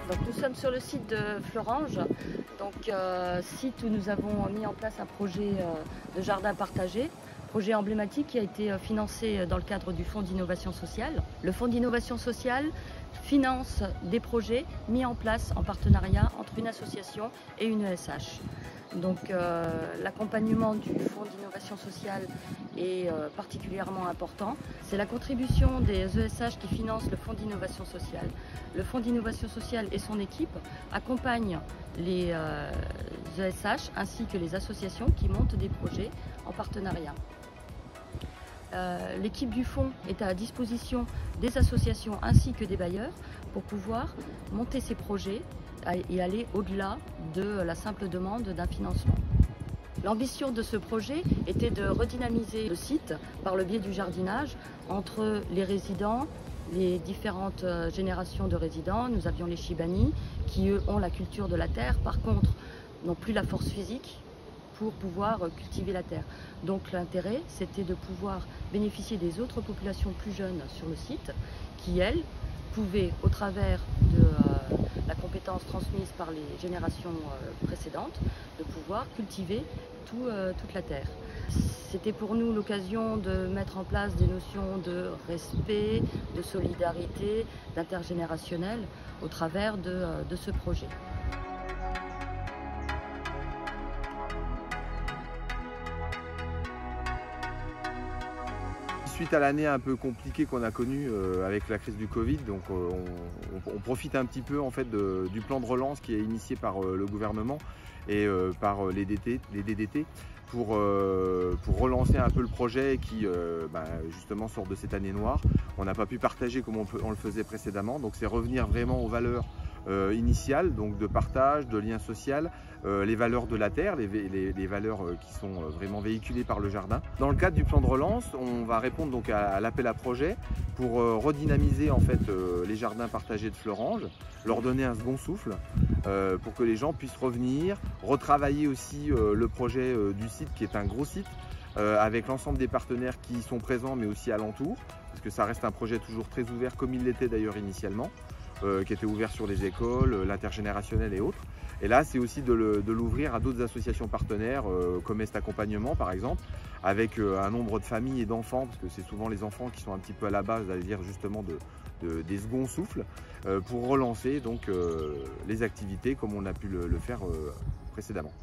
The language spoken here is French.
Donc, nous sommes sur le site de Fleuranges, site où nous avons mis en place un projet de jardin partagé, projet emblématique qui a été financé dans le cadre du Fonds d'innovation sociale. Le Fonds d'innovation sociale finance des projets mis en place en partenariat entre une association et une ESH. L'accompagnement du Fonds d'innovation sociale est particulièrement important. C'est la contribution des ESH qui financent le Fonds d'innovation sociale. Le Fonds d'innovation sociale et son équipe accompagnent les ESH ainsi que les associations qui montent des projets en partenariat. L'équipe du fonds est à disposition des associations ainsi que des bailleurs pour pouvoir monter ces projets et aller au-delà de la simple demande d'un financement. L'ambition de ce projet était de redynamiser le site par le biais du jardinage entre les résidents, les différentes générations de résidents. Nous avions les Chibani qui eux ont la culture de la terre, par contre n'ont plus la force physique pour pouvoir cultiver la terre. Donc l'intérêt, c'était de pouvoir bénéficier des autres populations plus jeunes sur le site qui, elles, pouvaient, au travers de la compétence transmise par les générations précédentes, de pouvoir cultiver toute la terre. C'était pour nous l'occasion de mettre en place des notions de respect, de solidarité, d'intergénérationnel au travers de ce projet. Suite à l'année un peu compliquée qu'on a connue avec la crise du Covid, donc on profite un petit peu en fait du plan de relance qui est initié par le gouvernement et par les DDT pour relancer un peu le projet qui justement sort de cette année noire. On n'a pas pu partager comme on le faisait précédemment, donc c'est revenir vraiment aux valeurs initiales, donc de partage, de lien social, les valeurs de la terre, les valeurs qui sont vraiment véhiculées par le jardin. Dans le cadre du plan de relance, on va répondre donc à l'appel à projet pour redynamiser en fait les jardins partagés de Fleuranges, leur donner un second souffle pour que les gens puissent revenir, retravailler aussi le projet du site qui est un gros site avec l'ensemble des partenaires qui sont présents mais aussi alentour, parce que ça reste un projet toujours très ouvert comme il l'était d'ailleurs initialement. Qui était ouvert sur les écoles, l'intergénérationnel et autres. Et là, c'est aussi de l'ouvrir à d'autres associations partenaires, comme Est Accompagnement par exemple, avec un nombre de familles et d'enfants, parce que c'est souvent les enfants qui sont un petit peu à la base, à dire justement des seconds souffles, pour relancer donc les activités comme on a pu le faire précédemment.